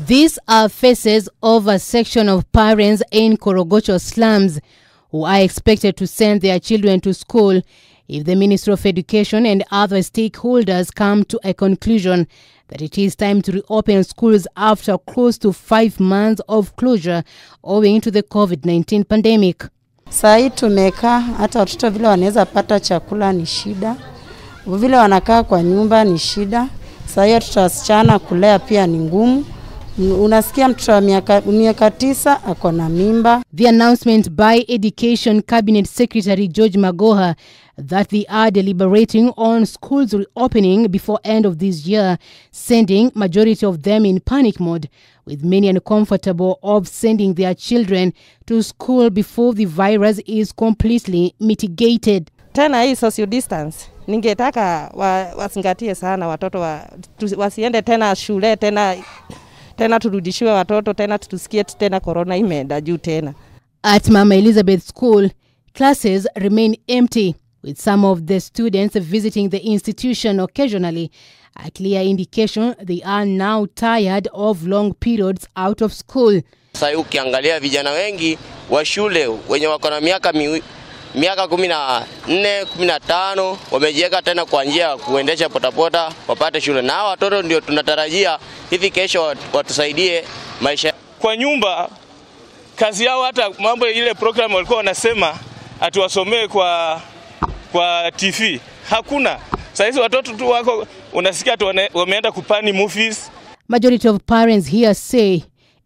These are faces of a section of parents in Korogocho slums who are expected to send their children to school if the Ministry of Education and other stakeholders come to a conclusion that it is time to reopen schools after close to 5 months of closure owing to the COVID-19 pandemic. Sai tumeka hata watoto vile wanaweza pata chakula ni shida. Vile wanakaa kwa nyumba ni shida. Sai watoto wasichana kulea pia ni ngumu. Unasikia mtoto wa miaka 9 ako na mimba. The announcement by Education Cabinet Secretary George Magoha that they are deliberating on schools reopening before end of this year, sending majority of them in panic mode, with many uncomfortable of sending their children to school before the virus is completely mitigated. Tena hii social distance, ningetaka wasingatie sana watoto wasiende tena shule tena turudishiwe watoto tena tusikie tena corona imeenda juu tena. At Mama Elizabeth School, classes remain empty, with some of the students visiting the institution occasionally, a clear indication they are now tired of long periods out of school. Sasa ukiangalia vijana wengi wa shule wenye wako na miaka 14, 15 wamejiweka tena kwa njia kuendesha potapota wapate shule, na watoto ndio tunatarajia hivi kesho watusaidie maisha. Kwa nyumba kazi yao, hata mambo ile program walikuwa wanasema atuwasomee kwa TV hakuna. Sasa watoto tu wako unasikia tu wameenda kupani movies. Majority of parents here say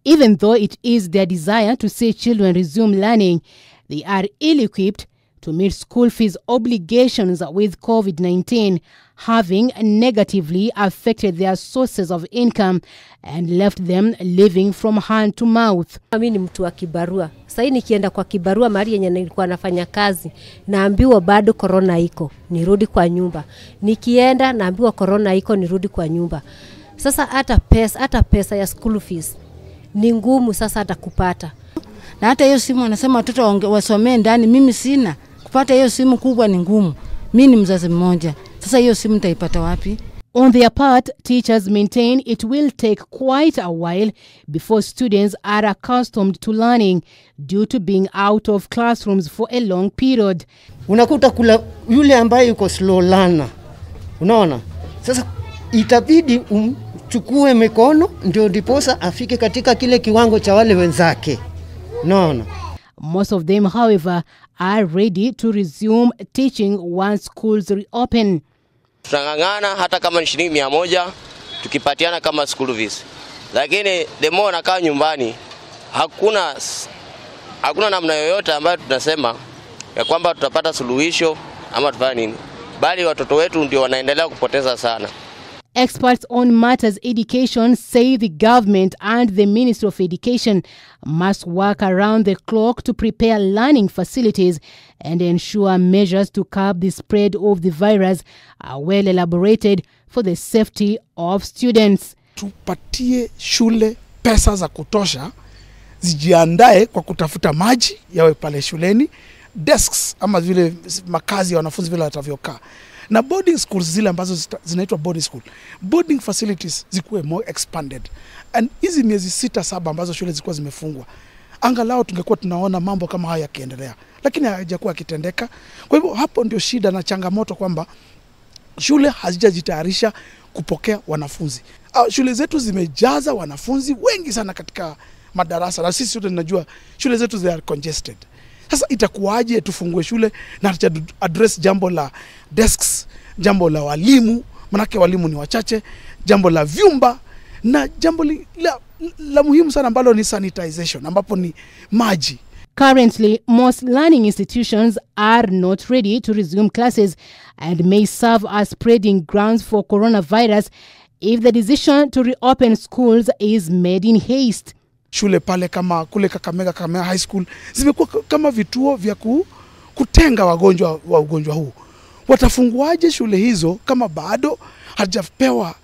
even though it is their desire to see children resume learning, they are ill-equipped to meet school fees obligations, with COVID-19 having negatively affected their sources of income and left them living from hand to mouth. Mimi ni mtu wa kibarua. Sasa nikienda kwa kibarua mahali yenye nilikuwa nafanya kazi, naambiwa bado corona iko, nirudi kwa nyumba. Nikienda naambiwa corona iko, nirudi kwa nyumba. Sasa hata pesa ya school fees ni ngumu sasa hata kupata. Na hata hiyo simu wanasema watoto wasomee ndani, mimi sina. Kupata hiyo simu kubwa ni ngumu. Mimi ni mzazi mmoja. Sasa hiyo simu nitaipata wapi? On their part, teachers maintain it will take quite a while before students are accustomed to learning due to being out of classrooms for a long period. Unakuta kula yule ambaye yuko slow learner. Unaona? Sasa itabidi umchukue mikono ndio ndiposa afike katika kile kiwango cha wale wenzake. Unaona? Most of them, however, are ready to resume teaching once schools reopen. Tunangangana hata kama ni shilingi 100 tukipatiana kama school fees. Lakini demo nakaa nyumbani hakuna namna yoyote ambayo tunasema ya kwamba tutapata suluhisho ama tufanye nini. Bali watoto wetu ndio wanaendelea kupoteza sana. Experts on matters education say the government and the Ministry of Education must work around the clock to prepare learning facilities and ensure measures to curb the spread of the virus are well elaborated for the safety of students. Tupatie shule pesa za kutosha, zijiandae kwa kutafuta maji yawe pale shuleni, desks ama vile makazi ya wanafunzi vile watavyokaa. Na boarding schools zile ambazo zinaitwa boarding facilities zikuwe more expanded. And hizi miezi 6-7 ambazo shule zilikuwa zimefungwa, angalau tungekuwa tunaona mambo kama haya yakiendelea, lakini hayajakuwa kitendeka. Kwa hivyo hapo ndio shida na changamoto, kwamba shule hazijajitayarisha kupokea wanafunzi. Shule zetu zimejaza wanafunzi wengi sana katika madarasa, na sisi wote tunajua shule zetu they are congested. Sasa itakuwaje tufungue shule na address jambo la desks, jambo la walimu, manake walimu ni wachache, jambo la vyumba, na jambo la muhimu sana ambalo ni sanitization, ambapo ni maji. Currently, most learning institutions are not ready to resume classes and may serve as spreading grounds for coronavirus if the decision to reopen schools is made in haste. Shule pale kama kule Kakamega High School zimekuwa kama vituo vya kutenga wagonjwa wa ugonjwa huu. Watafunguaje shule hizo kama bado hajapewa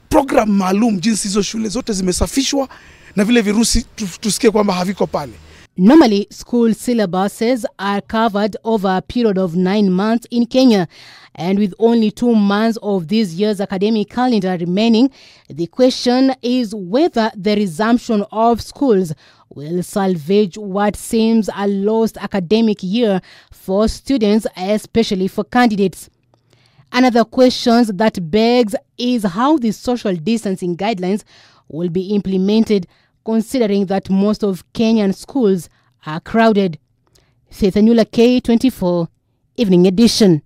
program maalum jinsi hizo shule zote zimesafishwa na vile virusi tusikie kwamba haviko pale? Normally, school syllabuses are covered over a period of 9 months in Kenya, and with only 2 months of this year's academic calendar remaining, the question is whether the resumption of schools will salvage what seems a lost academic year for students, especially for candidates. Another question that begs is how the social distancing guidelines will be implemented, considering that most of Kenyan schools are crowded. Faith Anyula, K24, Evening Edition.